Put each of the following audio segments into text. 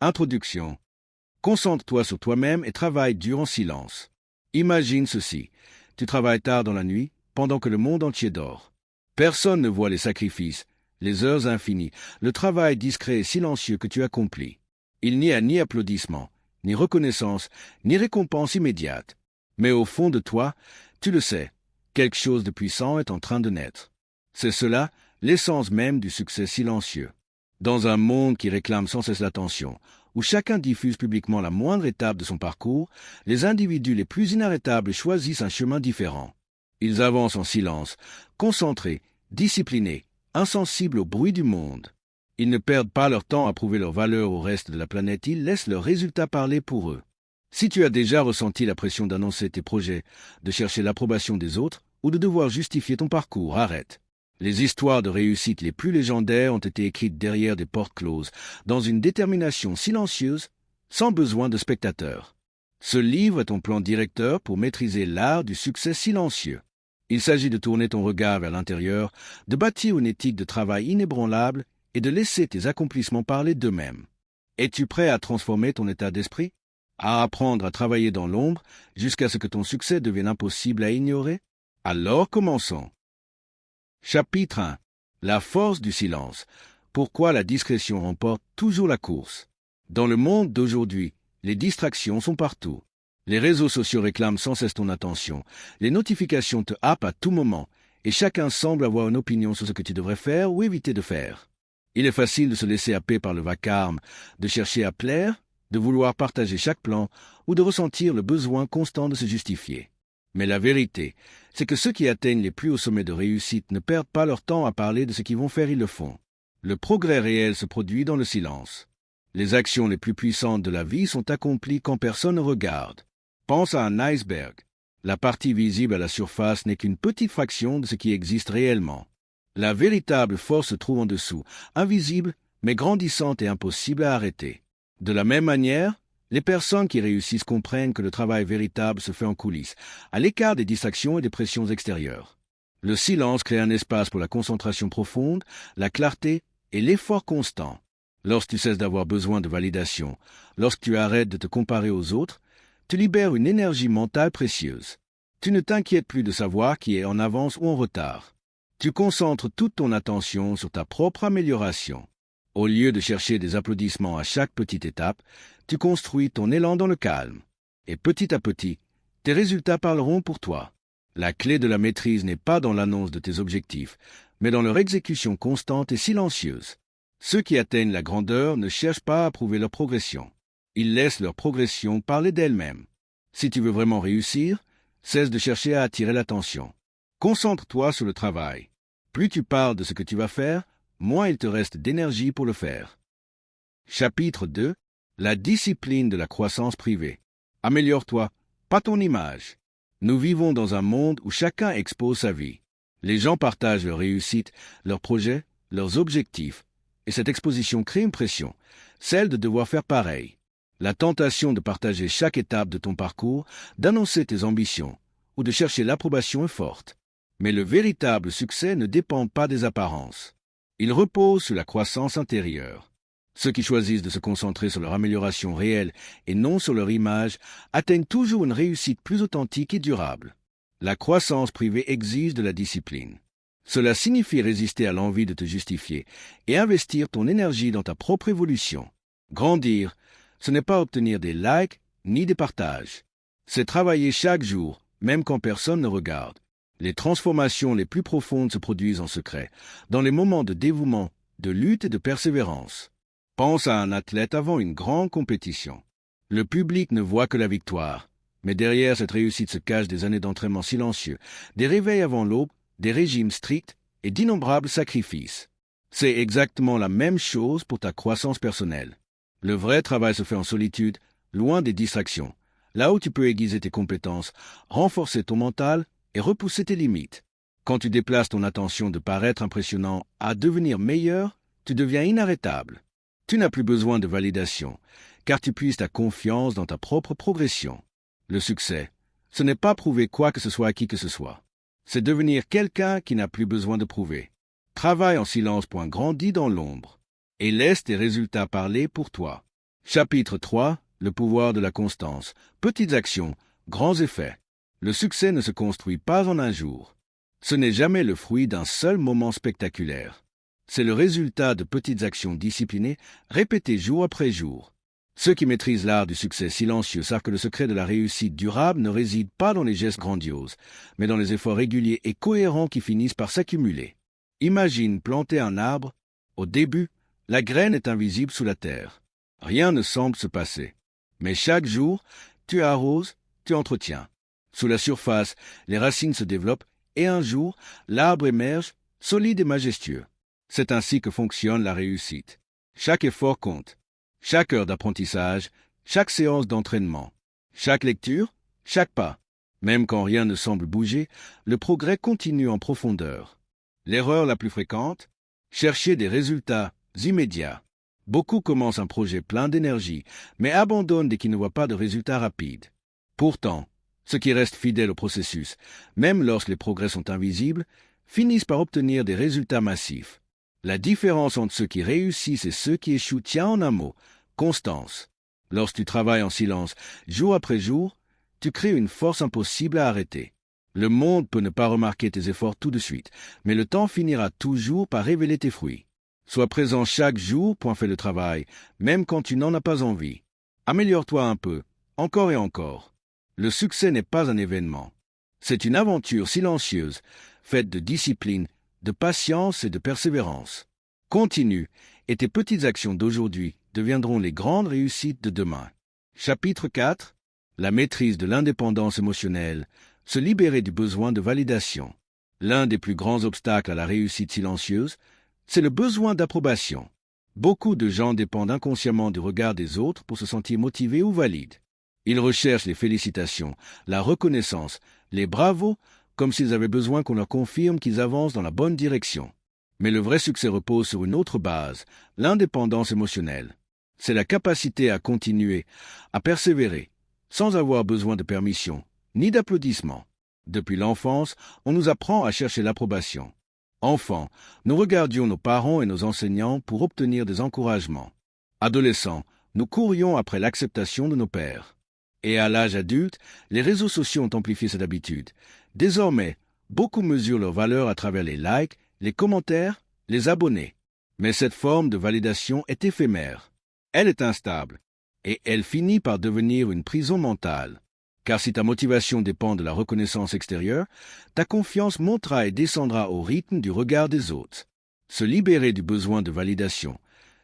Introduction. Concentre-toi sur toi-même et travaille dur en silence. Imagine ceci. Tu travailles tard dans la nuit, pendant que le monde entier dort. Personne ne voit les sacrifices, les heures infinies, le travail discret et silencieux que tu accomplis. Il n'y a ni applaudissements, ni reconnaissance, ni récompense immédiate. Mais au fond de toi, tu le sais, quelque chose de puissant est en train de naître. C'est cela, l'essence même du succès silencieux. Dans un monde qui réclame sans cesse l'attention, où chacun diffuse publiquement la moindre étape de son parcours, les individus les plus inarrêtables choisissent un chemin différent. Ils avancent en silence, concentrés, disciplinés, insensibles au bruit du monde. Ils ne perdent pas leur temps à prouver leur valeur au reste de la planète, ils laissent leurs résultats parler pour eux. Si tu as déjà ressenti la pression d'annoncer tes projets, de chercher l'approbation des autres ou de devoir justifier ton parcours, arrête. Les histoires de réussite les plus légendaires ont été écrites derrière des portes closes, dans une détermination silencieuse, sans besoin de spectateurs. Ce livre est ton plan directeur pour maîtriser l'art du succès silencieux. Il s'agit de tourner ton regard vers l'intérieur, de bâtir une éthique de travail inébranlable et de laisser tes accomplissements parler d'eux-mêmes. Es-tu prêt à transformer ton état d'esprit? À apprendre à travailler dans l'ombre jusqu'à ce que ton succès devienne impossible à ignorer? Alors commençons. Chapitre 1. La force du silence. Pourquoi la discrétion remporte toujours la course? Dans le monde d'aujourd'hui, les distractions sont partout. Les réseaux sociaux réclament sans cesse ton attention. Les notifications te happent à tout moment, et chacun semble avoir une opinion sur ce que tu devrais faire ou éviter de faire. Il est facile de se laisser happer par le vacarme, de chercher à plaire, de vouloir partager chaque plan ou de ressentir le besoin constant de se justifier. Mais la vérité, c'est que ceux qui atteignent les plus hauts sommets de réussite ne perdent pas leur temps à parler de ce qu'ils vont faire, ils le font. Le progrès réel se produit dans le silence. Les actions les plus puissantes de la vie sont accomplies quand personne ne regarde. Pense à un iceberg. La partie visible à la surface n'est qu'une petite fraction de ce qui existe réellement. La véritable force se trouve en dessous, invisible, mais grandissante et impossible à arrêter. De la même manière, les personnes qui réussissent comprennent que le travail véritable se fait en coulisses, à l'écart des distractions et des pressions extérieures. Le silence crée un espace pour la concentration profonde, la clarté et l'effort constant. Lorsque tu cesses d'avoir besoin de validation, lorsque tu arrêtes de te comparer aux autres, tu libères une énergie mentale précieuse. Tu ne t'inquiètes plus de savoir qui est en avance ou en retard. Tu concentres toute ton attention sur ta propre amélioration. Au lieu de chercher des applaudissements à chaque petite étape, tu construis ton élan dans le calme. Et petit à petit, tes résultats parleront pour toi. La clé de la maîtrise n'est pas dans l'annonce de tes objectifs, mais dans leur exécution constante et silencieuse. Ceux qui atteignent la grandeur ne cherchent pas à prouver leur progression. Ils laissent leur progression parler d'elle-même. Si tu veux vraiment réussir, cesse de chercher à attirer l'attention. Concentre-toi sur le travail. Plus tu parles de ce que tu vas faire, moins il te reste d'énergie pour le faire. Chapitre 2. La discipline de la croissance privée. Améliore-toi, pas ton image. Nous vivons dans un monde où chacun expose sa vie. Les gens partagent leurs réussites, leurs projets, leurs objectifs, et cette exposition crée une pression, celle de devoir faire pareil. La tentation de partager chaque étape de ton parcours, d'annoncer tes ambitions, ou de chercher l'approbation est forte. Mais le véritable succès ne dépend pas des apparences. Il repose sur la croissance intérieure. Ceux qui choisissent de se concentrer sur leur amélioration réelle et non sur leur image atteignent toujours une réussite plus authentique et durable. La croissance privée exige de la discipline. Cela signifie résister à l'envie de te justifier et investir ton énergie dans ta propre évolution. Grandir, ce n'est pas obtenir des likes ni des partages. C'est travailler chaque jour, même quand personne ne regarde. Les transformations les plus profondes se produisent en secret, dans les moments de dévouement, de lutte et de persévérance. Pense à un athlète avant une grande compétition. Le public ne voit que la victoire, mais derrière cette réussite se cachent des années d'entraînement silencieux, des réveils avant l'aube, des régimes stricts et d'innombrables sacrifices. C'est exactement la même chose pour ta croissance personnelle. Le vrai travail se fait en solitude, loin des distractions, là où tu peux aiguiser tes compétences, renforcer ton mental et repousser tes limites. Quand tu déplaces ton attention de paraître impressionnant à devenir meilleur, tu deviens inarrêtable. Tu n'as plus besoin de validation, car tu puises ta confiance dans ta propre progression. Le succès, ce n'est pas prouver quoi que ce soit à qui que ce soit. C'est devenir quelqu'un qui n'a plus besoin de prouver. Travaille en silence pour un grandit dans l'ombre, et laisse tes résultats parler pour toi. Chapitre 3. Le pouvoir de la constance. Petites actions, grands effets. Le succès ne se construit pas en un jour. Ce n'est jamais le fruit d'un seul moment spectaculaire. C'est le résultat de petites actions disciplinées, répétées jour après jour. Ceux qui maîtrisent l'art du succès silencieux savent que le secret de la réussite durable ne réside pas dans les gestes grandioses, mais dans les efforts réguliers et cohérents qui finissent par s'accumuler. Imagine planter un arbre. Au début, la graine est invisible sous la terre. Rien ne semble se passer. Mais chaque jour, tu arroses, tu entretiens. Sous la surface, les racines se développent et un jour, l'arbre émerge, solide et majestueux. C'est ainsi que fonctionne la réussite. Chaque effort compte. Chaque heure d'apprentissage, chaque séance d'entraînement, chaque lecture, chaque pas. Même quand rien ne semble bouger, le progrès continue en profondeur. L'erreur la plus fréquente, chercher des résultats immédiats. Beaucoup commencent un projet plein d'énergie, mais abandonnent dès qu'ils ne voient pas de résultats rapides. Pourtant, ceux qui restent fidèles au processus, même lorsque les progrès sont invisibles, finissent par obtenir des résultats massifs. La différence entre ceux qui réussissent et ceux qui échouent tient en un mot: constance. Lorsque tu travailles en silence, jour après jour, tu crées une force impossible à arrêter. Le monde peut ne pas remarquer tes efforts tout de suite, mais le temps finira toujours par révéler tes fruits. Sois présent chaque jour pour en faire le travail, même quand tu n'en as pas envie. Améliore-toi un peu, encore et encore. Le succès n'est pas un événement. C'est une aventure silencieuse, faite de discipline, de patience et de persévérance. Continue, et tes petites actions d'aujourd'hui deviendront les grandes réussites de demain. Chapitre 4. La maîtrise de l'indépendance émotionnelle. Se libérer du besoin de validation. L'un des plus grands obstacles à la réussite silencieuse, c'est le besoin d'approbation. Beaucoup de gens dépendent inconsciemment du regard des autres pour se sentir motivés ou valides. Ils recherchent les félicitations, la reconnaissance, les bravos, comme s'ils avaient besoin qu'on leur confirme qu'ils avancent dans la bonne direction. Mais le vrai succès repose sur une autre base, l'indépendance émotionnelle. C'est la capacité à continuer, à persévérer, sans avoir besoin de permission, ni d'applaudissements. Depuis l'enfance, on nous apprend à chercher l'approbation. Enfants, nous regardions nos parents et nos enseignants pour obtenir des encouragements. Adolescents, nous courions après l'acceptation de nos pairs. Et à l'âge adulte, les réseaux sociaux ont amplifié cette habitude. Désormais, beaucoup mesurent leur valeur à travers les likes, les commentaires, les abonnés. Mais cette forme de validation est éphémère. Elle est instable. Et elle finit par devenir une prison mentale. Car si ta motivation dépend de la reconnaissance extérieure, ta confiance montera et descendra au rythme du regard des autres. Se libérer du besoin de validation,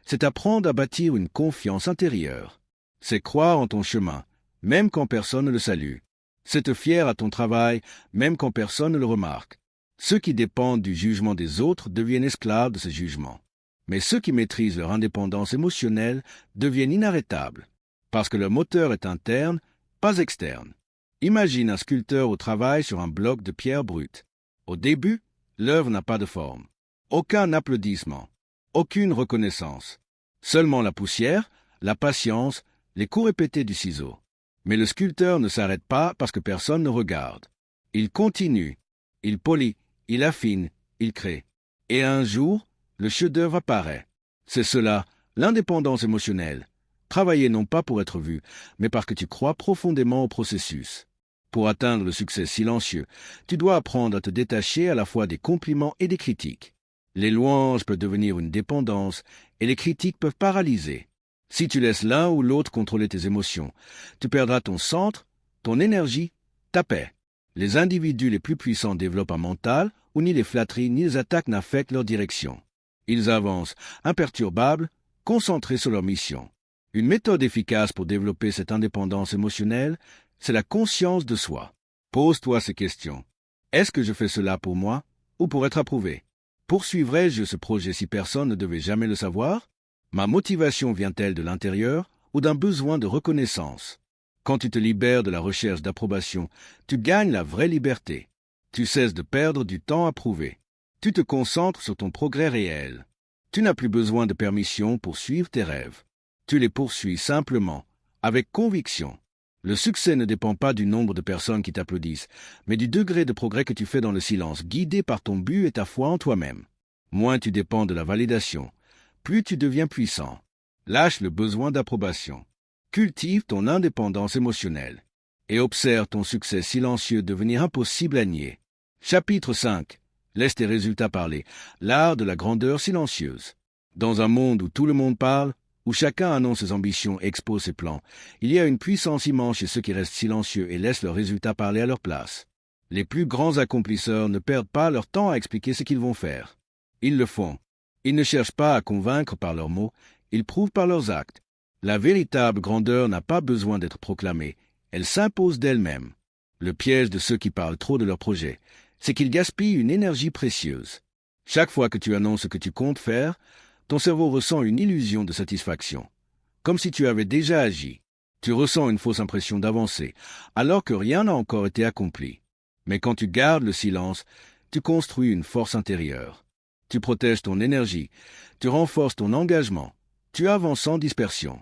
c'est apprendre à bâtir une confiance intérieure. C'est croire en ton chemin, même quand personne ne le salue. C'est te fier à ton travail, même quand personne ne le remarque. Ceux qui dépendent du jugement des autres deviennent esclaves de ce jugement. Mais ceux qui maîtrisent leur indépendance émotionnelle deviennent inarrêtables, parce que leur moteur est interne, pas externe. Imagine un sculpteur au travail sur un bloc de pierre brute. Au début, l'œuvre n'a pas de forme. Aucun applaudissement. Aucune reconnaissance. Seulement la poussière, la patience, les coups répétés du ciseau. Mais le sculpteur ne s'arrête pas parce que personne ne regarde. Il continue. Il polit, il affine, il crée. Et un jour, le chef-d'œuvre apparaît. C'est cela, l'indépendance émotionnelle. Travailler non pas pour être vu, mais parce que tu crois profondément au processus. Pour atteindre le succès silencieux, tu dois apprendre à te détacher à la fois des compliments et des critiques. Les louanges peuvent devenir une dépendance et les critiques peuvent paralyser. Si tu laisses l'un ou l'autre contrôler tes émotions, tu perdras ton centre, ton énergie, ta paix. Les individus les plus puissants développent un mental où ni les flatteries ni les attaques n'affectent leur direction. Ils avancent, imperturbables, concentrés sur leur mission. Une méthode efficace pour développer cette indépendance émotionnelle, c'est la conscience de soi. Pose-toi ces questions. Est-ce que je fais cela pour moi ou pour être approuvé? Poursuivrai-je ce projet si personne ne devait jamais le savoir? Ma motivation vient-elle de l'intérieur ou d'un besoin de reconnaissance? Quand tu te libères de la recherche d'approbation, tu gagnes la vraie liberté. Tu cesses de perdre du temps à prouver. Tu te concentres sur ton progrès réel. Tu n'as plus besoin de permission pour suivre tes rêves. Tu les poursuis simplement, avec conviction. Le succès ne dépend pas du nombre de personnes qui t'applaudissent, mais du degré de progrès que tu fais dans le silence, guidé par ton but et ta foi en toi-même. Moins tu dépends de la validation, plus tu deviens puissant. Lâche le besoin d'approbation. Cultive ton indépendance émotionnelle et observe ton succès silencieux devenir impossible à nier. Chapitre 5. Laisse tes résultats parler. L'art de la grandeur silencieuse. Dans un monde où tout le monde parle, où chacun annonce ses ambitions et expose ses plans, il y a une puissance immense chez ceux qui restent silencieux et laissent leurs résultats parler à leur place. Les plus grands accomplisseurs ne perdent pas leur temps à expliquer ce qu'ils vont faire. Ils le font. Ils ne cherchent pas à convaincre par leurs mots, ils prouvent par leurs actes. La véritable grandeur n'a pas besoin d'être proclamée, elle s'impose d'elle-même. Le piège de ceux qui parlent trop de leur projet, c'est qu'ils gaspillent une énergie précieuse. Chaque fois que tu annonces ce que tu comptes faire, ton cerveau ressent une illusion de satisfaction, comme si tu avais déjà agi. Tu ressens une fausse impression d'avancer, alors que rien n'a encore été accompli. Mais quand tu gardes le silence, tu construis une force intérieure. Tu protèges ton énergie, tu renforces ton engagement, tu avances sans dispersion.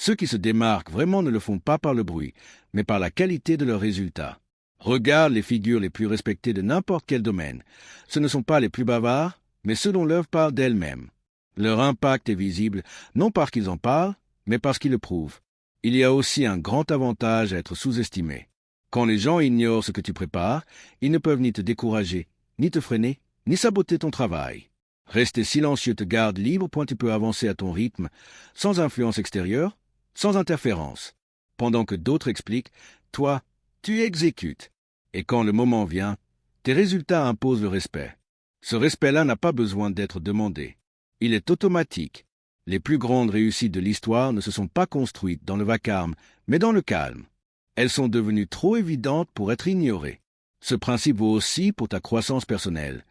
Ceux qui se démarquent vraiment ne le font pas par le bruit, mais par la qualité de leurs résultats. Regarde les figures les plus respectées de n'importe quel domaine. Ce ne sont pas les plus bavards, mais ceux dont l'œuvre parle d'elle-même. Leur impact est visible, non parce qu'ils en parlent, mais parce qu'ils le prouvent. Il y a aussi un grand avantage à être sous-estimé. Quand les gens ignorent ce que tu prépares, ils ne peuvent ni te décourager, ni te freiner, ni saboter ton travail. Rester silencieux te garde libre, point tu peux avancer à ton rythme, sans influence extérieure, sans interférence. Pendant que d'autres expliquent, toi, tu exécutes. Et quand le moment vient, tes résultats imposent le respect. Ce respect-là n'a pas besoin d'être demandé. Il est automatique. Les plus grandes réussites de l'histoire ne se sont pas construites dans le vacarme, mais dans le calme. Elles sont devenues trop évidentes pour être ignorées. Ce principe vaut aussi pour ta croissance personnelle.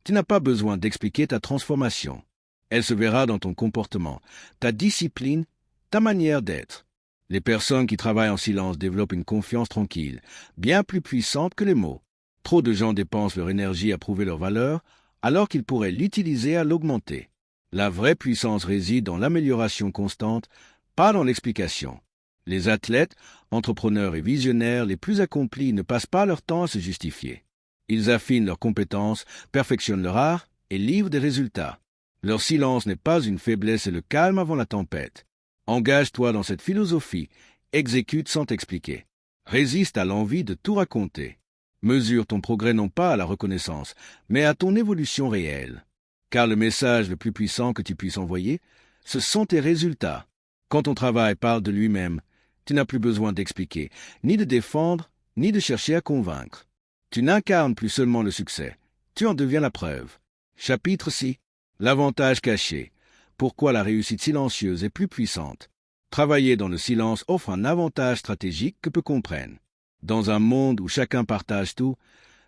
Tu n'as pas besoin d'expliquer ta transformation. Elle se verra dans ton comportement, ta discipline, ta manière d'être. Les personnes qui travaillent en silence développent une confiance tranquille, bien plus puissante que les mots. Trop de gens dépensent leur énergie à prouver leur valeur, alors qu'ils pourraient l'utiliser à l'augmenter. La vraie puissance réside dans l'amélioration constante, pas dans l'explication. Les athlètes, entrepreneurs et visionnaires les plus accomplis ne passent pas leur temps à se justifier. Ils affinent leurs compétences, perfectionnent leur art et livrent des résultats. Leur silence n'est pas une faiblesse et le calme avant la tempête. Engage-toi dans cette philosophie, exécute sans t'expliquer. Résiste à l'envie de tout raconter. Mesure ton progrès non pas à la reconnaissance, mais à ton évolution réelle. Car le message le plus puissant que tu puisses envoyer, ce sont tes résultats. Quand ton travail parle de lui-même, tu n'as plus besoin d'expliquer, ni de défendre, ni de chercher à convaincre. Tu n'incarnes plus seulement le succès, tu en deviens la preuve. Chapitre 6. L'avantage caché. Pourquoi la réussite silencieuse est plus puissante. Travailler dans le silence offre un avantage stratégique que peu comprennent. Dans un monde où chacun partage tout,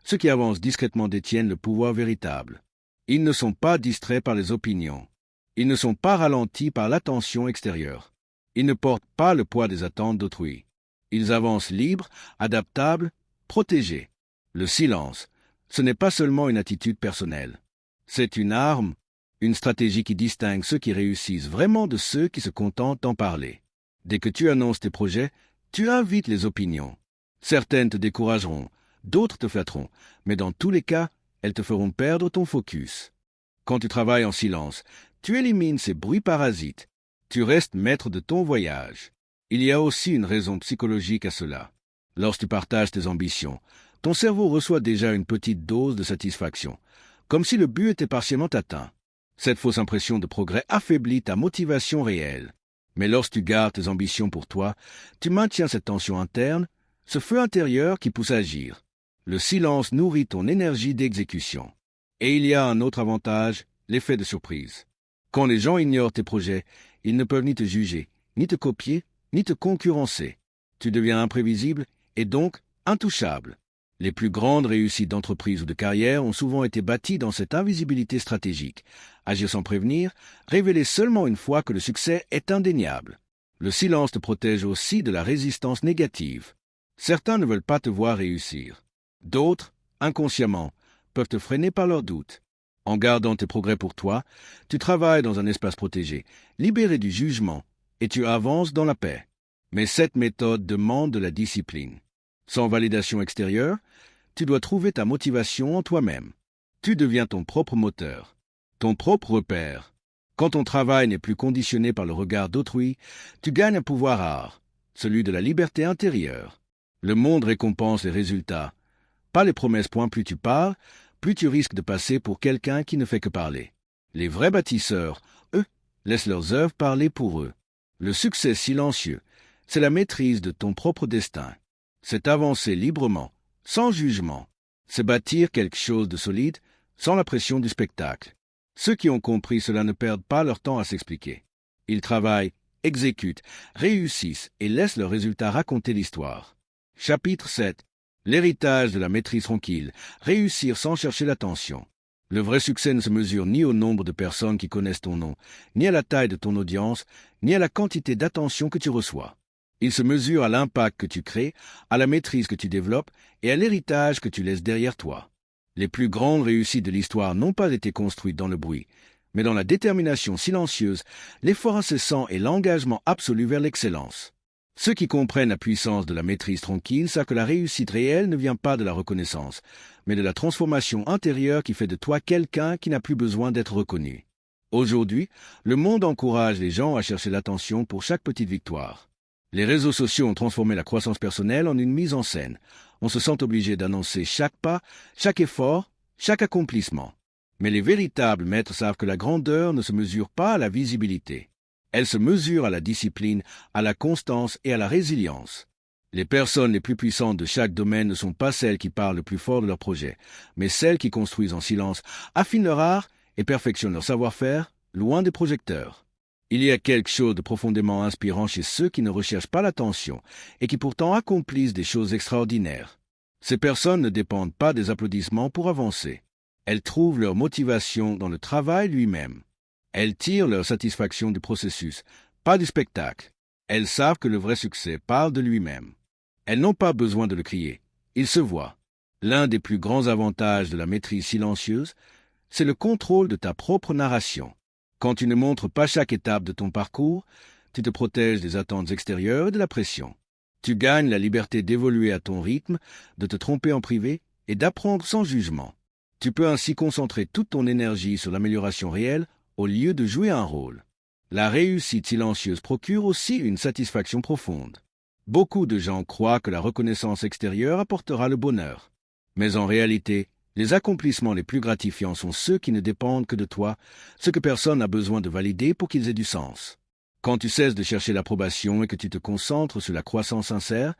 ceux qui avancent discrètement détiennent le pouvoir véritable. Ils ne sont pas distraits par les opinions. Ils ne sont pas ralentis par l'attention extérieure. Ils ne portent pas le poids des attentes d'autrui. Ils avancent libres, adaptables, protégés. Le silence, ce n'est pas seulement une attitude personnelle. C'est une arme, une stratégie qui distingue ceux qui réussissent vraiment de ceux qui se contentent d'en parler. Dès que tu annonces tes projets, tu invites les opinions. Certaines te décourageront, d'autres te flatteront, mais dans tous les cas, elles te feront perdre ton focus. Quand tu travailles en silence, tu élimines ces bruits parasites. Tu restes maître de ton voyage. Il y a aussi une raison psychologique à cela. Lorsque tu partages tes ambitions, ton cerveau reçoit déjà une petite dose de satisfaction, comme si le but était partiellement atteint. Cette fausse impression de progrès affaiblit ta motivation réelle. Mais lorsque tu gardes tes ambitions pour toi, tu maintiens cette tension interne, ce feu intérieur qui pousse à agir. Le silence nourrit ton énergie d'exécution. Et il y a un autre avantage, l'effet de surprise. Quand les gens ignorent tes projets, ils ne peuvent ni te juger, ni te copier, ni te concurrencer. Tu deviens imprévisible et donc intouchable. Les plus grandes réussites d'entreprise ou de carrière ont souvent été bâties dans cette invisibilité stratégique. Agir sans prévenir, révéler seulement une fois que le succès est indéniable. Le silence te protège aussi de la résistance négative. Certains ne veulent pas te voir réussir. D'autres, inconsciemment, peuvent te freiner par leurs doutes. En gardant tes progrès pour toi, tu travailles dans un espace protégé, libéré du jugement, et tu avances dans la paix. Mais cette méthode demande de la discipline. Sans validation extérieure, tu dois trouver ta motivation en toi-même. Tu deviens ton propre moteur, ton propre repère. Quand ton travail n'est plus conditionné par le regard d'autrui, tu gagnes un pouvoir rare, celui de la liberté intérieure. Le monde récompense les résultats, pas les promesses. Plus tu parles, plus tu risques de passer pour quelqu'un qui ne fait que parler. Les vrais bâtisseurs, eux, laissent leurs œuvres parler pour eux. Le succès silencieux, c'est la maîtrise de ton propre destin. C'est avancer librement, sans jugement. C'est bâtir quelque chose de solide, sans la pression du spectacle. Ceux qui ont compris cela ne perdent pas leur temps à s'expliquer. Ils travaillent, exécutent, réussissent et laissent leurs résultats raconter l'histoire. Chapitre 7. L'héritage de la maîtrise tranquille. Réussir sans chercher l'attention. Le vrai succès ne se mesure ni au nombre de personnes qui connaissent ton nom, ni à la taille de ton audience, ni à la quantité d'attention que tu reçois. Il se mesure à l'impact que tu crées, à la maîtrise que tu développes et à l'héritage que tu laisses derrière toi. Les plus grandes réussites de l'histoire n'ont pas été construites dans le bruit, mais dans la détermination silencieuse, l'effort incessant et l'engagement absolu vers l'excellence. Ceux qui comprennent la puissance de la maîtrise tranquille savent que la réussite réelle ne vient pas de la reconnaissance, mais de la transformation intérieure qui fait de toi quelqu'un qui n'a plus besoin d'être reconnu. Aujourd'hui, le monde encourage les gens à chercher l'attention pour chaque petite victoire. Les réseaux sociaux ont transformé la croissance personnelle en une mise en scène. On se sent obligé d'annoncer chaque pas, chaque effort, chaque accomplissement. Mais les véritables maîtres savent que la grandeur ne se mesure pas à la visibilité. Elle se mesure à la discipline, à la constance et à la résilience. Les personnes les plus puissantes de chaque domaine ne sont pas celles qui parlent le plus fort de leur projet, mais celles qui construisent en silence, affinent leur art et perfectionnent leur savoir-faire, loin des projecteurs. Il y a quelque chose de profondément inspirant chez ceux qui ne recherchent pas l'attention et qui pourtant accomplissent des choses extraordinaires. Ces personnes ne dépendent pas des applaudissements pour avancer. Elles trouvent leur motivation dans le travail lui-même. Elles tirent leur satisfaction du processus, pas du spectacle. Elles savent que le vrai succès parle de lui-même. Elles n'ont pas besoin de le crier. Il se voit. L'un des plus grands avantages de la maîtrise silencieuse, c'est le contrôle de ta propre narration. Quand tu ne montres pas chaque étape de ton parcours, tu te protèges des attentes extérieures et de la pression. Tu gagnes la liberté d'évoluer à ton rythme, de te tromper en privé et d'apprendre sans jugement. Tu peux ainsi concentrer toute ton énergie sur l'amélioration réelle au lieu de jouer un rôle. La réussite silencieuse procure aussi une satisfaction profonde. Beaucoup de gens croient que la reconnaissance extérieure apportera le bonheur. Mais en réalité, les accomplissements les plus gratifiants sont ceux qui ne dépendent que de toi, ce que personne n'a besoin de valider pour qu'ils aient du sens. Quand tu cesses de chercher l'approbation et que tu te concentres sur la croissance sincère,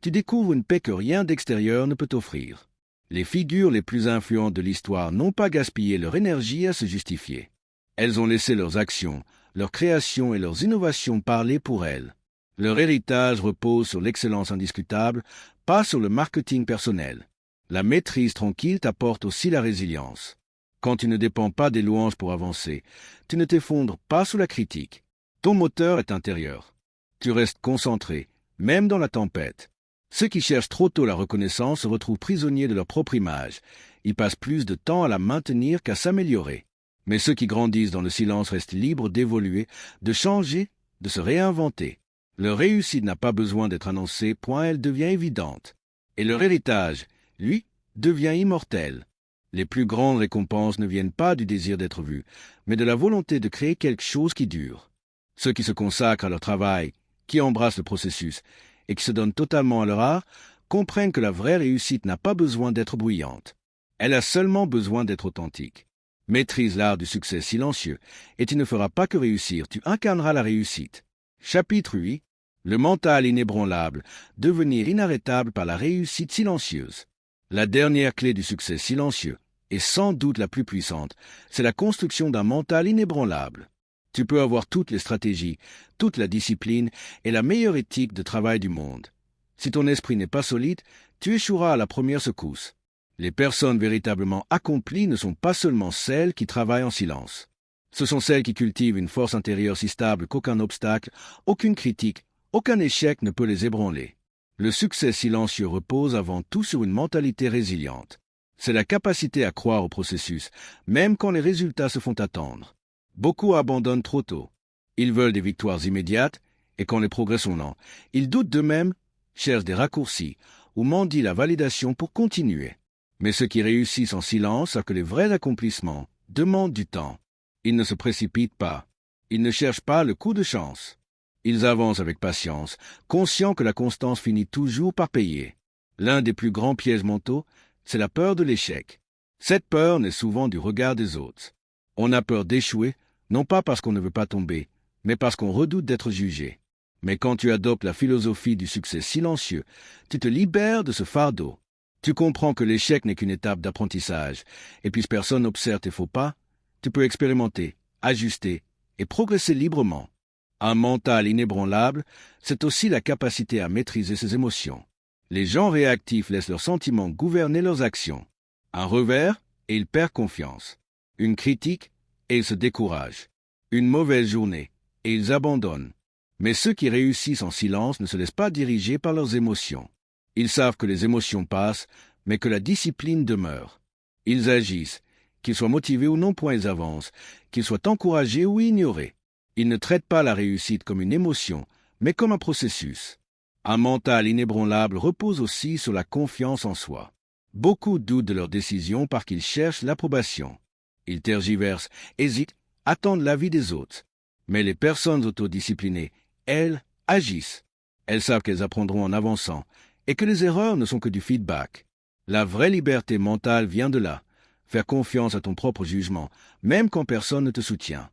tu découvres une paix que rien d'extérieur ne peut t'offrir. Les figures les plus influentes de l'histoire n'ont pas gaspillé leur énergie à se justifier. Elles ont laissé leurs actions, leurs créations et leurs innovations parler pour elles. Leur héritage repose sur l'excellence indiscutable, pas sur le marketing personnel. La maîtrise tranquille t'apporte aussi la résilience. Quand tu ne dépends pas des louanges pour avancer, tu ne t'effondres pas sous la critique. Ton moteur est intérieur. Tu restes concentré, même dans la tempête. Ceux qui cherchent trop tôt la reconnaissance se retrouvent prisonniers de leur propre image. Ils passent plus de temps à la maintenir qu'à s'améliorer. Mais ceux qui grandissent dans le silence restent libres d'évoluer, de changer, de se réinventer. Leur réussite n'a pas besoin d'être annoncée, point elle devient évidente. Et leur héritage, lui, devient immortel. Les plus grandes récompenses ne viennent pas du désir d'être vus, mais de la volonté de créer quelque chose qui dure. Ceux qui se consacrent à leur travail, qui embrassent le processus et qui se donnent totalement à leur art, comprennent que la vraie réussite n'a pas besoin d'être bruyante. Elle a seulement besoin d'être authentique. Maîtrise l'art du succès silencieux, et tu ne feras pas que réussir, tu incarneras la réussite. Chapitre 8. Le mental inébranlable, devenir inarrêtable par la réussite silencieuse. La dernière clé du succès silencieux, et sans doute la plus puissante, c'est la construction d'un mental inébranlable. Tu peux avoir toutes les stratégies, toute la discipline et la meilleure éthique de travail du monde. Si ton esprit n'est pas solide, tu échoueras à la première secousse. Les personnes véritablement accomplies ne sont pas seulement celles qui travaillent en silence. Ce sont celles qui cultivent une force intérieure si stable qu'aucun obstacle, aucune critique, aucun échec ne peut les ébranler. Le succès silencieux repose avant tout sur une mentalité résiliente. C'est la capacité à croire au processus, même quand les résultats se font attendre. Beaucoup abandonnent trop tôt. Ils veulent des victoires immédiates, et quand les progrès sont lents, ils doutent d'eux-mêmes, cherchent des raccourcis, ou mendient la validation pour continuer. Mais ceux qui réussissent en silence savent que les vrais accomplissements demandent du temps. Ils ne se précipitent pas. Ils ne cherchent pas le coup de chance. Ils avancent avec patience, conscients que la constance finit toujours par payer. L'un des plus grands pièges mentaux, c'est la peur de l'échec. Cette peur naît souvent du regard des autres. On a peur d'échouer, non pas parce qu'on ne veut pas tomber, mais parce qu'on redoute d'être jugé. Mais quand tu adoptes la philosophie du succès silencieux, tu te libères de ce fardeau. Tu comprends que l'échec n'est qu'une étape d'apprentissage, et puisque personne n'observe tes faux pas, tu peux expérimenter, ajuster et progresser librement. Un mental inébranlable, c'est aussi la capacité à maîtriser ses émotions. Les gens réactifs laissent leurs sentiments gouverner leurs actions. Un revers, et ils perdent confiance. Une critique, et ils se découragent. Une mauvaise journée, et ils abandonnent. Mais ceux qui réussissent en silence ne se laissent pas diriger par leurs émotions. Ils savent que les émotions passent, mais que la discipline demeure. Ils agissent, qu'ils soient motivés ou non point ils avancent, qu'ils soient encouragés ou ignorés. Ils ne traitent pas la réussite comme une émotion, mais comme un processus. Un mental inébranlable repose aussi sur la confiance en soi. Beaucoup doutent de leurs décisions parce qu'ils cherchent l'approbation. Ils tergiversent, hésitent, attendent l'avis des autres. Mais les personnes autodisciplinées, elles, agissent. Elles savent qu'elles apprendront en avançant, et que les erreurs ne sont que du feedback. La vraie liberté mentale vient de là. Faire confiance à ton propre jugement, même quand personne ne te soutient.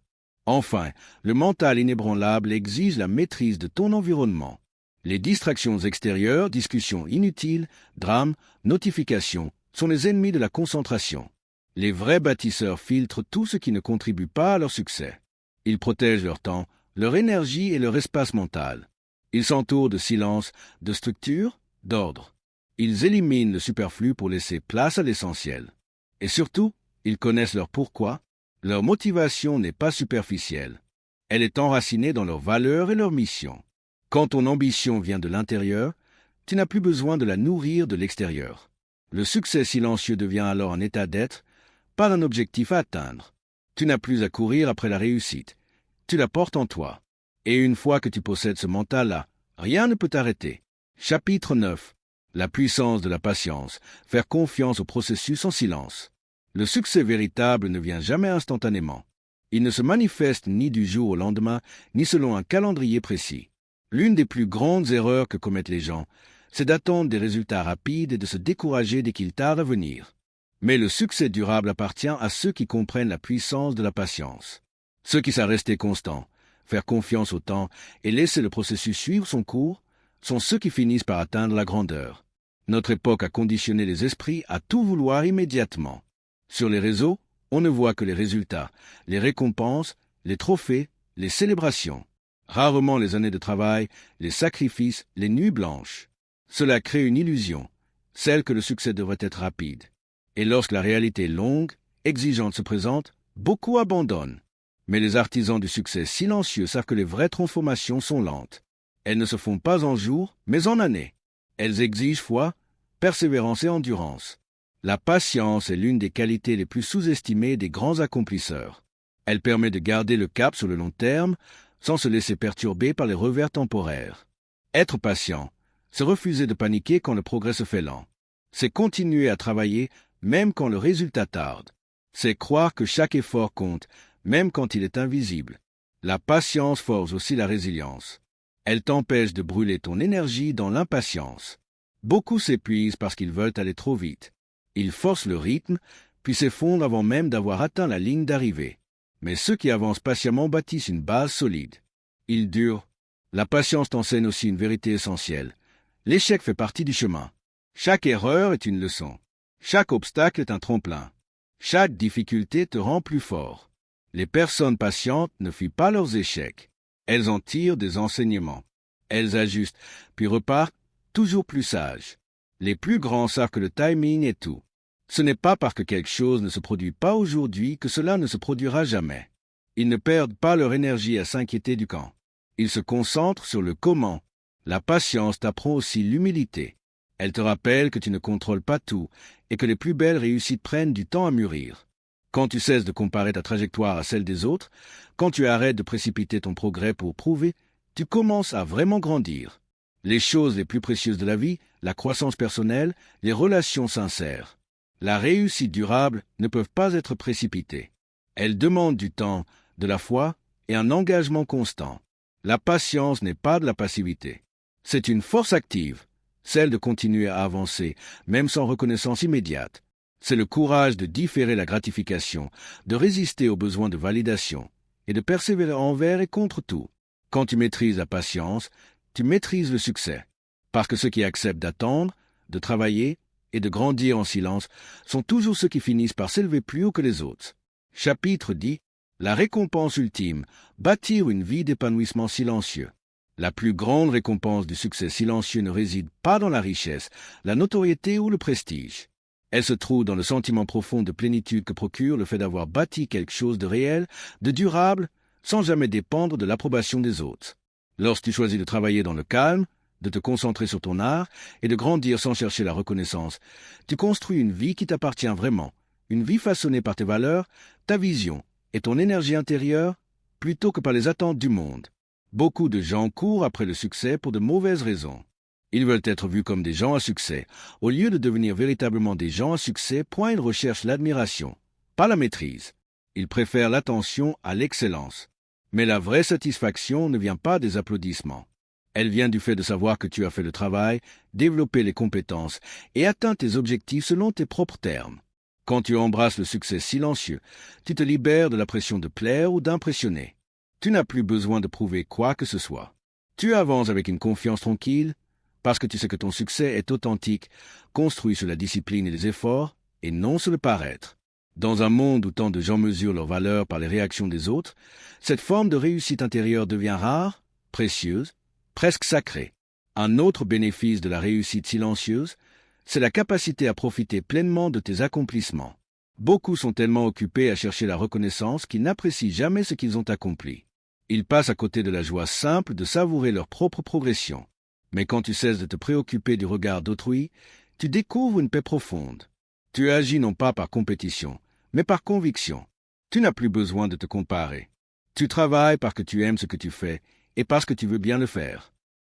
Enfin, le mental inébranlable exige la maîtrise de ton environnement. Les distractions extérieures, discussions inutiles, drames, notifications, sont les ennemis de la concentration. Les vrais bâtisseurs filtrent tout ce qui ne contribue pas à leur succès. Ils protègent leur temps, leur énergie et leur espace mental. Ils s'entourent de silence, de structure, d'ordre. Ils éliminent le superflu pour laisser place à l'essentiel. Et surtout, ils connaissent leur pourquoi. Leur motivation n'est pas superficielle. Elle est enracinée dans leurs valeurs et leur mission. Quand ton ambition vient de l'intérieur, tu n'as plus besoin de la nourrir de l'extérieur. Le succès silencieux devient alors un état d'être, pas un objectif à atteindre. Tu n'as plus à courir après la réussite. Tu la portes en toi. Et une fois que tu possèdes ce mental-là, rien ne peut t'arrêter. Chapitre 9. La puissance de la patience. Faire confiance au processus en silence. Le succès véritable ne vient jamais instantanément. Il ne se manifeste ni du jour au lendemain, ni selon un calendrier précis. L'une des plus grandes erreurs que commettent les gens, c'est d'attendre des résultats rapides et de se décourager dès qu'ils tardent à venir. Mais le succès durable appartient à ceux qui comprennent la puissance de la patience. Ceux qui savent rester constants, faire confiance au temps et laisser le processus suivre son cours, sont ceux qui finissent par atteindre la grandeur. Notre époque a conditionné les esprits à tout vouloir immédiatement. Sur les réseaux, on ne voit que les résultats, les récompenses, les trophées, les célébrations. Rarement les années de travail, les sacrifices, les nuits blanches. Cela crée une illusion, celle que le succès devrait être rapide. Et lorsque la réalité longue, exigeante se présente, beaucoup abandonnent. Mais les artisans du succès silencieux savent que les vraies transformations sont lentes. Elles ne se font pas en jours, mais en années. Elles exigent foi, persévérance et endurance. La patience est l'une des qualités les plus sous-estimées des grands accomplisseurs. Elle permet de garder le cap sur le long terme, sans se laisser perturber par les revers temporaires. Être patient, c'est refuser de paniquer quand le progrès se fait lent. C'est continuer à travailler même quand le résultat tarde. C'est croire que chaque effort compte, même quand il est invisible. La patience forge aussi la résilience. Elle t'empêche de brûler ton énergie dans l'impatience. Beaucoup s'épuisent parce qu'ils veulent aller trop vite. Ils forcent le rythme, puis s'effondrent avant même d'avoir atteint la ligne d'arrivée. Mais ceux qui avancent patiemment bâtissent une base solide. Ils durent. La patience t'enseigne aussi une vérité essentielle. L'échec fait partie du chemin. Chaque erreur est une leçon. Chaque obstacle est un tremplin. Chaque difficulté te rend plus fort. Les personnes patientes ne fuient pas leurs échecs. Elles en tirent des enseignements. Elles ajustent, puis repartent, toujours plus sages. Les plus grands savent que le timing est tout. Ce n'est pas parce que quelque chose ne se produit pas aujourd'hui que cela ne se produira jamais. Ils ne perdent pas leur énergie à s'inquiéter du quand. Ils se concentrent sur le comment. La patience t'apprend aussi l'humilité. Elle te rappelle que tu ne contrôles pas tout et que les plus belles réussites prennent du temps à mûrir. Quand tu cesses de comparer ta trajectoire à celle des autres, quand tu arrêtes de précipiter ton progrès pour prouver, tu commences à vraiment grandir. Les choses les plus précieuses de la vie, la croissance personnelle, les relations sincères. La réussite durable ne peuvent pas être précipitées. Elle demande du temps, de la foi et un engagement constant. La patience n'est pas de la passivité. C'est une force active, celle de continuer à avancer, même sans reconnaissance immédiate. C'est le courage de différer la gratification, de résister aux besoins de validation et de persévérer envers et contre tout. Quand tu maîtrises la patience, tu maîtrises le succès. Parce que ceux qui acceptent d'attendre, de travailler et de grandir en silence sont toujours ceux qui finissent par s'élever plus haut que les autres. Chapitre 10. La récompense ultime, bâtir une vie d'épanouissement silencieux. La plus grande récompense du succès silencieux ne réside pas dans la richesse, la notoriété ou le prestige. Elle se trouve dans le sentiment profond de plénitude que procure le fait d'avoir bâti quelque chose de réel, de durable, sans jamais dépendre de l'approbation des autres. Lorsque tu choisis de travailler dans le calme, de te concentrer sur ton art et de grandir sans chercher la reconnaissance, tu construis une vie qui t'appartient vraiment, une vie façonnée par tes valeurs, ta vision et ton énergie intérieure, plutôt que par les attentes du monde. Beaucoup de gens courent après le succès pour de mauvaises raisons. Ils veulent être vus comme des gens à succès. Au lieu de devenir véritablement des gens à succès, ils recherchent l'admiration, pas la maîtrise. Ils préfèrent l'attention à l'excellence. Mais la vraie satisfaction ne vient pas des applaudissements. Elle vient du fait de savoir que tu as fait le travail, développé les compétences et atteint tes objectifs selon tes propres termes. Quand tu embrasses le succès silencieux, tu te libères de la pression de plaire ou d'impressionner. Tu n'as plus besoin de prouver quoi que ce soit. Tu avances avec une confiance tranquille, parce que tu sais que ton succès est authentique, construit sur la discipline et les efforts, et non sur le paraître. Dans un monde où tant de gens mesurent leur valeur par les réactions des autres, cette forme de réussite intérieure devient rare, précieuse, presque sacrée. Un autre bénéfice de la réussite silencieuse, c'est la capacité à profiter pleinement de tes accomplissements. Beaucoup sont tellement occupés à chercher la reconnaissance qu'ils n'apprécient jamais ce qu'ils ont accompli. Ils passent à côté de la joie simple de savourer leur propre progression. Mais quand tu cesses de te préoccuper du regard d'autrui, tu découvres une paix profonde. Tu agis non pas par compétition, mais par conviction. Tu n'as plus besoin de te comparer. Tu travailles parce que tu aimes ce que tu fais et parce que tu veux bien le faire.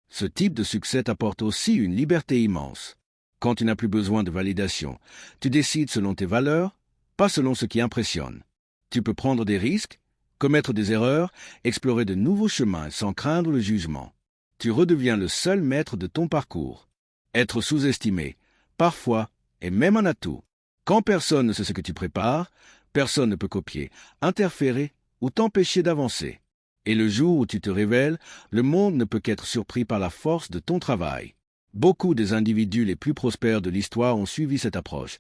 Ce type de succès t'apporte aussi une liberté immense. Quand tu n'as plus besoin de validation, tu décides selon tes valeurs, pas selon ce qui impressionne. Tu peux prendre des risques, commettre des erreurs, explorer de nouveaux chemins sans craindre le jugement. Tu redeviens le seul maître de ton parcours. Être sous-estimé, parfois, est même un atout. Quand personne ne sait ce que tu prépares, personne ne peut copier, interférer ou t'empêcher d'avancer. Et le jour où tu te révèles, le monde ne peut qu'être surpris par la force de ton travail. Beaucoup des individus les plus prospères de l'histoire ont suivi cette approche.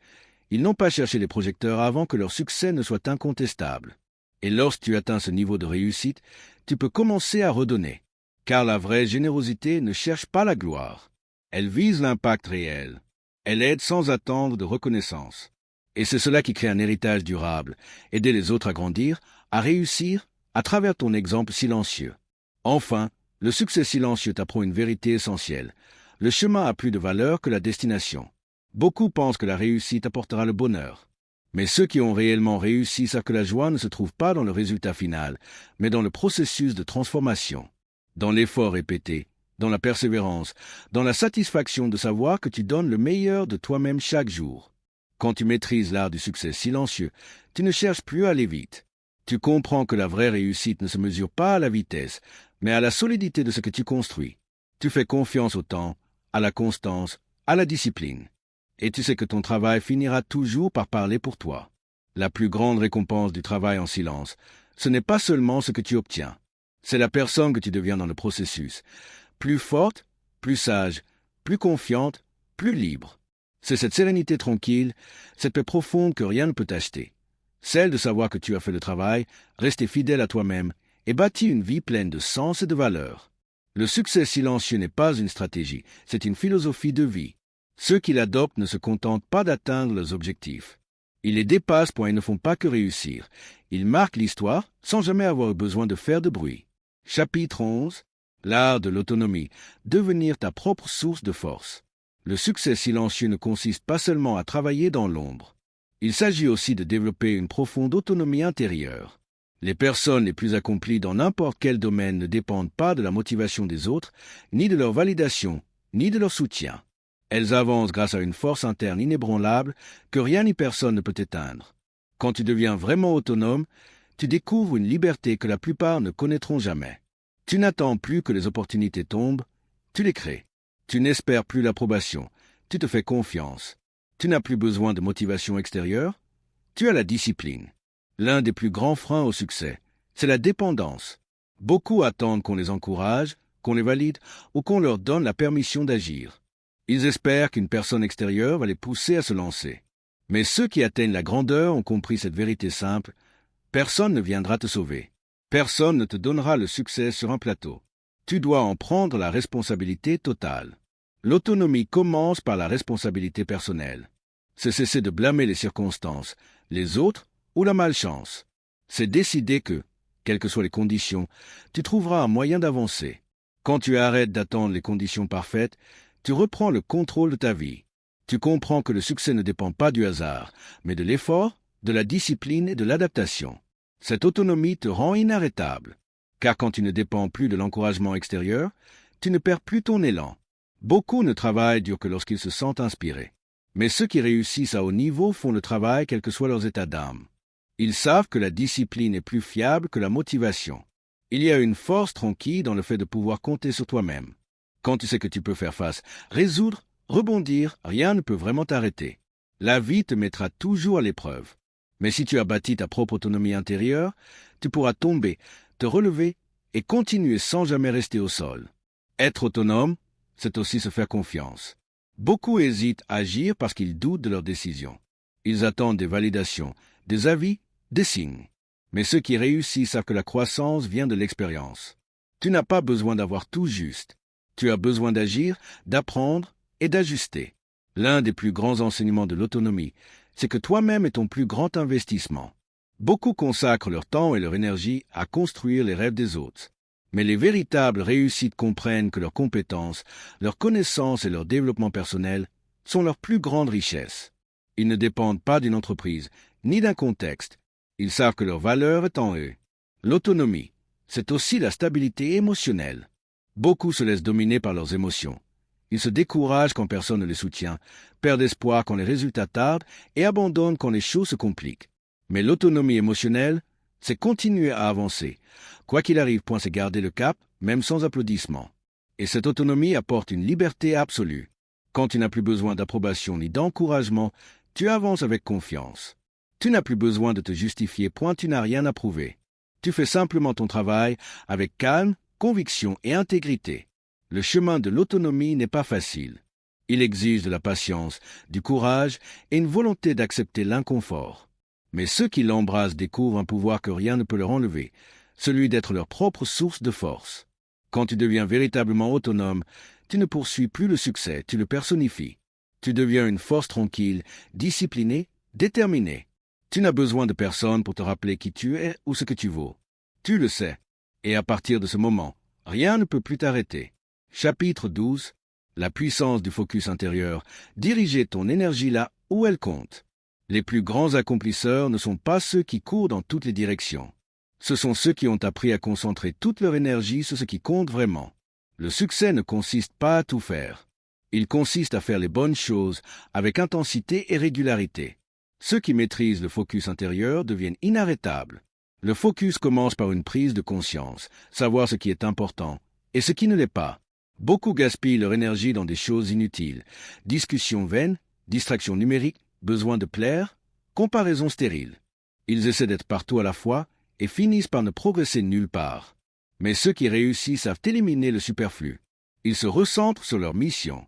Ils n'ont pas cherché les projecteurs avant que leur succès ne soit incontestable. Et lorsque tu atteins ce niveau de réussite, tu peux commencer à redonner. Car la vraie générosité ne cherche pas la gloire. Elle vise l'impact réel. Elle aide sans attendre de reconnaissance. Et c'est cela qui crée un héritage durable, aider les autres à grandir, à réussir, à travers ton exemple silencieux. Enfin, le succès silencieux t'apprend une vérité essentielle. Le chemin a plus de valeur que la destination. Beaucoup pensent que la réussite apportera le bonheur. Mais ceux qui ont réellement réussi savent que la joie ne se trouve pas dans le résultat final, mais dans le processus de transformation. Dans l'effort répété, dans la persévérance, dans la satisfaction de savoir que tu donnes le meilleur de toi-même chaque jour. Quand tu maîtrises l'art du succès silencieux, tu ne cherches plus à aller vite. Tu comprends que la vraie réussite ne se mesure pas à la vitesse, mais à la solidité de ce que tu construis. Tu fais confiance au temps, à la constance, à la discipline. Et tu sais que ton travail finira toujours par parler pour toi. La plus grande récompense du travail en silence, ce n'est pas seulement ce que tu obtiens. C'est la personne que tu deviens dans le processus. Plus forte, plus sage, plus confiante, plus libre. C'est cette sérénité tranquille, cette paix profonde que rien ne peut acheter. Celle de savoir que tu as fait le travail, resté fidèle à toi-même et bâti une vie pleine de sens et de valeur. Le succès silencieux n'est pas une stratégie, c'est une philosophie de vie. Ceux qui l'adoptent ne se contentent pas d'atteindre leurs objectifs. Ils les dépassent ils ne font pas que réussir. Ils marquent l'histoire sans jamais avoir besoin de faire de bruit. Chapitre 11. L'art de l'autonomie. Devenir ta propre source de force. Le succès silencieux ne consiste pas seulement à travailler dans l'ombre. Il s'agit aussi de développer une profonde autonomie intérieure. Les personnes les plus accomplies dans n'importe quel domaine ne dépendent pas de la motivation des autres, ni de leur validation, ni de leur soutien. Elles avancent grâce à une force interne inébranlable que rien ni personne ne peut éteindre. Quand tu deviens vraiment autonome, tu découvres une liberté que la plupart ne connaîtront jamais. Tu n'attends plus que les opportunités tombent, tu les crées. Tu n'espères plus l'approbation, tu te fais confiance. Tu n'as plus besoin de motivation extérieure, tu as la discipline. L'un des plus grands freins au succès, c'est la dépendance. Beaucoup attendent qu'on les encourage, qu'on les valide ou qu'on leur donne la permission d'agir. Ils espèrent qu'une personne extérieure va les pousser à se lancer. Mais ceux qui atteignent la grandeur ont compris cette vérité simple. Personne ne viendra te sauver. Personne ne te donnera le succès sur un plateau. Tu dois en prendre la responsabilité totale. L'autonomie commence par la responsabilité personnelle. C'est cesser de blâmer les circonstances, les autres ou la malchance. C'est décider que, quelles que soient les conditions, tu trouveras un moyen d'avancer. Quand tu arrêtes d'attendre les conditions parfaites, tu reprends le contrôle de ta vie. Tu comprends que le succès ne dépend pas du hasard, mais de l'effort, de la discipline et de l'adaptation. Cette autonomie te rend inarrêtable, car quand tu ne dépends plus de l'encouragement extérieur, tu ne perds plus ton élan. Beaucoup ne travaillent dur que lorsqu'ils se sentent inspirés. Mais ceux qui réussissent à haut niveau font le travail quel que soit leur état d'âme. Ils savent que la discipline est plus fiable que la motivation. Il y a une force tranquille dans le fait de pouvoir compter sur toi-même. Quand tu sais que tu peux faire face, résoudre, rebondir, rien ne peut vraiment t'arrêter. La vie te mettra toujours à l'épreuve. Mais si tu as bâti ta propre autonomie intérieure, tu pourras tomber, te relever et continuer sans jamais rester au sol. Être autonome, c'est aussi se faire confiance. Beaucoup hésitent à agir parce qu'ils doutent de leurs décisions. Ils attendent des validations, des avis, des signes. Mais ceux qui réussissent savent que la croissance vient de l'expérience. Tu n'as pas besoin d'avoir tout juste. Tu as besoin d'agir, d'apprendre et d'ajuster. L'un des plus grands enseignements de l'autonomie, c'est que toi-même es ton plus grand investissement. Beaucoup consacrent leur temps et leur énergie à construire les rêves des autres. Mais les véritables réussites comprennent que leurs compétences, leurs connaissances et leur développement personnel sont leur plus grande richesse. Ils ne dépendent pas d'une entreprise, ni d'un contexte. Ils savent que leur valeur est en eux. L'autonomie, c'est aussi la stabilité émotionnelle. Beaucoup se laissent dominer par leurs émotions. Ils se découragent quand personne ne les soutient, perdent espoir quand les résultats tardent et abandonnent quand les choses se compliquent. Mais l'autonomie émotionnelle, c'est continuer à avancer. Quoi qu'il arrive, point c'est garder le cap, même sans applaudissements. Et cette autonomie apporte une liberté absolue. Quand tu n'as plus besoin d'approbation ni d'encouragement, tu avances avec confiance. Tu n'as plus besoin de te justifier, point tu n'as rien à prouver. Tu fais simplement ton travail avec calme, conviction et intégrité. Le chemin de l'autonomie n'est pas facile. Il exige de la patience, du courage et une volonté d'accepter l'inconfort. Mais ceux qui l'embrassent découvrent un pouvoir que rien ne peut leur enlever, celui d'être leur propre source de force. Quand tu deviens véritablement autonome, tu ne poursuis plus le succès, tu le personnifies. Tu deviens une force tranquille, disciplinée, déterminée. Tu n'as besoin de personne pour te rappeler qui tu es ou ce que tu vaux. Tu le sais. Et à partir de ce moment, rien ne peut plus t'arrêter. Chapitre 12. La puissance du focus intérieur. Diriger ton énergie là où elle compte. Les plus grands accomplisseurs ne sont pas ceux qui courent dans toutes les directions. Ce sont ceux qui ont appris à concentrer toute leur énergie sur ce qui compte vraiment. Le succès ne consiste pas à tout faire. Il consiste à faire les bonnes choses avec intensité et régularité. Ceux qui maîtrisent le focus intérieur deviennent inarrêtables. Le focus commence par une prise de conscience, savoir ce qui est important et ce qui ne l'est pas. Beaucoup gaspillent leur énergie dans des choses inutiles, discussions vaines, distractions numériques, besoin de plaire, comparaisons stériles. Ils essaient d'être partout à la fois et finissent par ne progresser nulle part. Mais ceux qui réussissent savent éliminer le superflu. Ils se recentrent sur leur mission.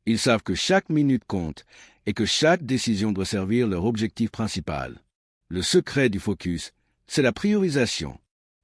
Ils savent que chaque minute compte et que chaque décision doit servir leur objectif principal. Le secret du focus, c'est la priorisation.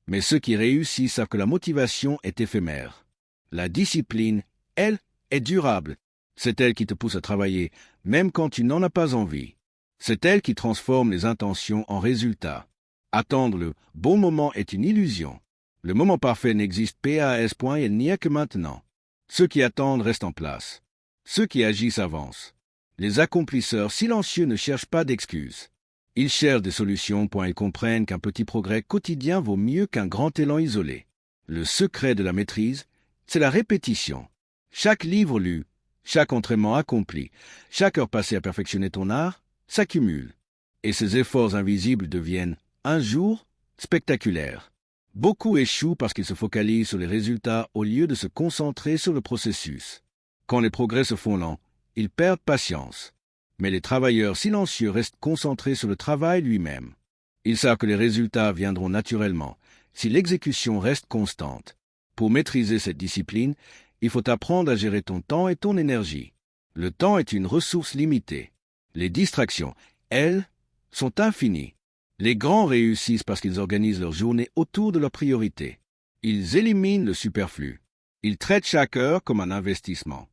Mais ceux qui réussissent savent que la motivation est éphémère. La discipline, elle, est durable. C'est elle qui te pousse à travailler, même quand tu n'en as pas envie. C'est elle qui transforme les intentions en résultats. Attendre le bon moment est une illusion. Le moment parfait n'existe pas, et il n'y a que maintenant. Ceux qui attendent restent en place. Ceux qui agissent avancent. Les accomplisseurs silencieux ne cherchent pas d'excuses. Ils cherchent des solutions, ils comprennent qu'un petit progrès quotidien vaut mieux qu'un grand élan isolé. Le secret de la maîtrise, c'est la répétition. Chaque livre lu, chaque entraînement accompli, chaque heure passée à perfectionner ton art, s'accumule. et ces efforts invisibles deviennent, un jour, spectaculaires. Beaucoup échouent parce qu'ils se focalisent sur les résultats au lieu de se concentrer sur le processus. Quand les progrès se font lents, ils perdent patience. Mais les travailleurs silencieux restent concentrés sur le travail lui-même. Ils savent que les résultats viendront naturellement, si l'exécution reste constante. Pour maîtriser cette discipline, il faut apprendre à gérer ton temps et ton énergie. Le temps est une ressource limitée. Les distractions, elles, sont infinies. Les grands réussissent parce qu'ils organisent leur journée autour de leurs priorités. Ils éliminent le superflu. Ils traitent chaque heure comme un investissement.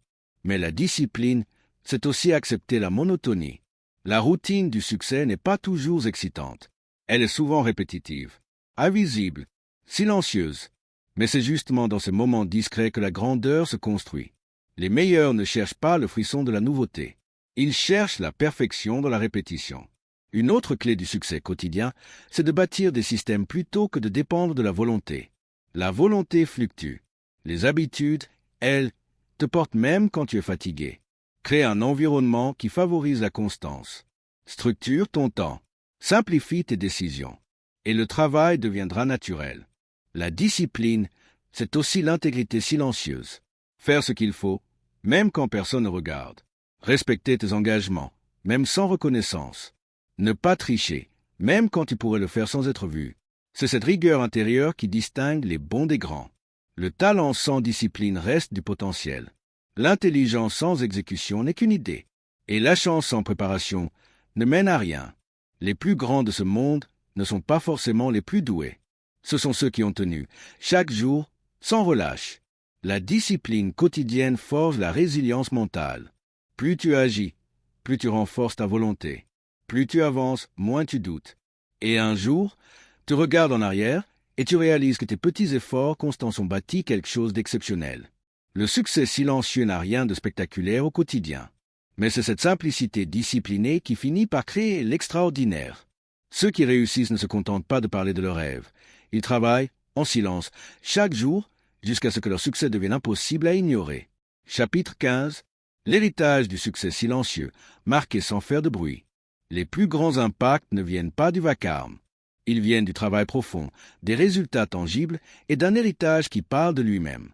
Mais la discipline, c'est aussi accepter la monotonie. La routine du succès n'est pas toujours excitante. Elle est souvent répétitive, invisible, silencieuse. Mais c'est justement dans ces moments discrets que la grandeur se construit. Les meilleurs ne cherchent pas le frisson de la nouveauté. Ils cherchent la perfection dans la répétition. Une autre clé du succès quotidien, c'est de bâtir des systèmes plutôt que de dépendre de la volonté. La volonté fluctue. Les habitudes, elles, te portent même quand tu es fatigué. Crée un environnement qui favorise la constance. Structure ton temps. Simplifie tes décisions. Et le travail deviendra naturel. La discipline, c'est aussi l'intégrité silencieuse. Faire ce qu'il faut, même quand personne ne regarde. Respecter tes engagements, même sans reconnaissance. Ne pas tricher, même quand tu pourrais le faire sans être vu. C'est cette rigueur intérieure qui distingue les bons des grands. Le talent sans discipline reste du potentiel. L'intelligence sans exécution n'est qu'une idée. Et la chance sans préparation ne mène à rien. Les plus grands de ce monde ne sont pas forcément les plus doués. Ce sont ceux qui ont tenu, chaque jour, sans relâche. La discipline quotidienne forge la résilience mentale. Plus tu agis, plus tu renforces ta volonté. Plus tu avances, moins tu doutes. Et un jour, tu regardes en arrière et tu réalises que tes petits efforts constants ont bâti quelque chose d'exceptionnel. Le succès silencieux n'a rien de spectaculaire au quotidien. Mais c'est cette simplicité disciplinée qui finit par créer l'extraordinaire. Ceux qui réussissent ne se contentent pas de parler de leurs rêves. Ils travaillent, en silence, chaque jour, jusqu'à ce que leur succès devienne impossible à ignorer. Chapitre 15. L'héritage du succès silencieux, marqué sans faire de bruit. Les plus grands impacts ne viennent pas du vacarme. Ils viennent du travail profond, des résultats tangibles et d'un héritage qui parle de lui-même.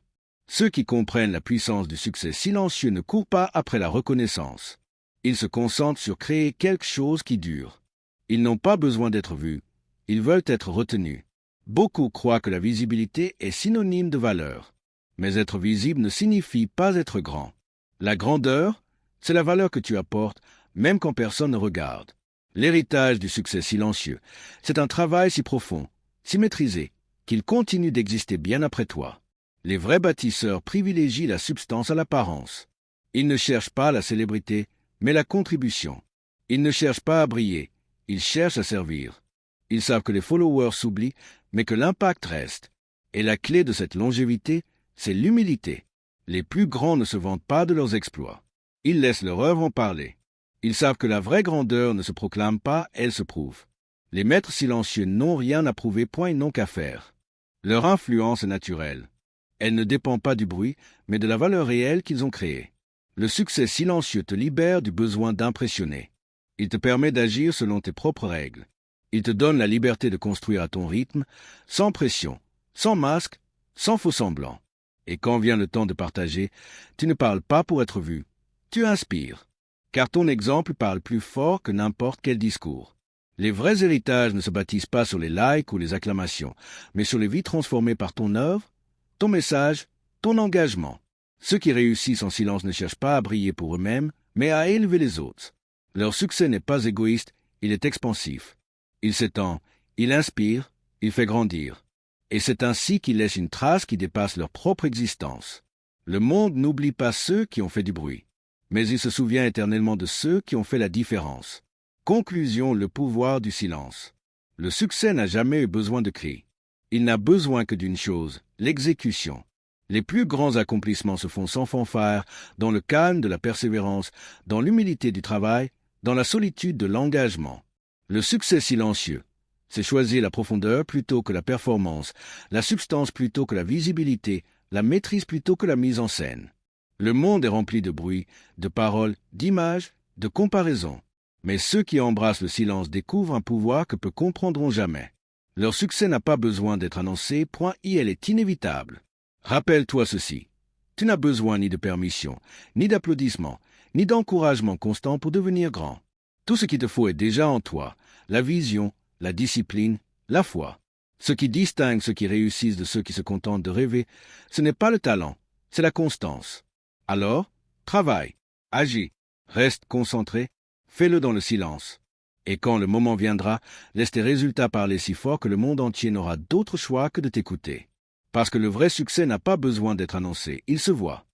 Ceux qui comprennent la puissance du succès silencieux ne courent pas après la reconnaissance. Ils se concentrent sur créer quelque chose qui dure. Ils n'ont pas besoin d'être vus. Ils veulent être retenus. Beaucoup croient que la visibilité est synonyme de valeur. Mais être visible ne signifie pas être grand. La grandeur, c'est la valeur que tu apportes, même quand personne ne regarde. L'héritage du succès silencieux, c'est un travail si profond, si maîtrisé, qu'il continue d'exister bien après toi. Les vrais bâtisseurs privilégient la substance à l'apparence. Ils ne cherchent pas la célébrité, mais la contribution. Ils ne cherchent pas à briller, ils cherchent à servir. Ils savent que les followers s'oublient, mais que l'impact reste. Et la clé de cette longévité, c'est l'humilité. Les plus grands ne se vantent pas de leurs exploits. Ils laissent leur œuvre en parler. Ils savent que la vraie grandeur ne se proclame pas, elle se prouve. Les maîtres silencieux n'ont rien à prouver, point ils n'ont qu'à faire. Leur influence est naturelle. Elle ne dépend pas du bruit, mais de la valeur réelle qu'ils ont créée. Le succès silencieux te libère du besoin d'impressionner. Il te permet d'agir selon tes propres règles. Il te donne la liberté de construire à ton rythme, sans pression, sans masque, sans faux-semblant. Et quand vient le temps de partager, tu ne parles pas pour être vu, tu inspires. Car ton exemple parle plus fort que n'importe quel discours. Les vrais héritages ne se bâtissent pas sur les likes ou les acclamations, mais sur les vies transformées par ton œuvre, ton message, ton engagement. Ceux qui réussissent en silence ne cherchent pas à briller pour eux-mêmes, mais à élever les autres. Leur succès n'est pas égoïste, il est expansif. Il s'étend, il inspire, il fait grandir. Et c'est ainsi qu'ils laissent une trace qui dépasse leur propre existence. Le monde n'oublie pas ceux qui ont fait du bruit, mais il se souvient éternellement de ceux qui ont fait la différence. Conclusion, le pouvoir du silence. Le succès n'a jamais eu besoin de cris. Il n'a besoin que d'une chose, l'exécution. Les plus grands accomplissements se font sans fanfare, dans le calme de la persévérance, dans l'humilité du travail, dans la solitude de l'engagement. Le succès silencieux, c'est choisir la profondeur plutôt que la performance, la substance plutôt que la visibilité, la maîtrise plutôt que la mise en scène. Le monde est rempli de bruit, de paroles, d'images, de comparaisons. Mais ceux qui embrassent le silence découvrent un pouvoir que peu comprendront jamais. Leur succès n'a pas besoin d'être annoncé, point I, elle est inévitable. Rappelle-toi ceci. Tu n'as besoin ni de permission, ni d'applaudissements, ni d'encouragement constant pour devenir grand. Tout ce qu'il te faut est déjà en toi, la vision, la discipline, la foi. Ce qui distingue ceux qui réussissent de ceux qui se contentent de rêver, ce n'est pas le talent, c'est la constance. Alors, travaille, agis, reste concentré, fais-le dans le silence. Et quand le moment viendra, laisse tes résultats parler si fort que le monde entier n'aura d'autre choix que de t'écouter. Parce que le vrai succès n'a pas besoin d'être annoncé, il se voit.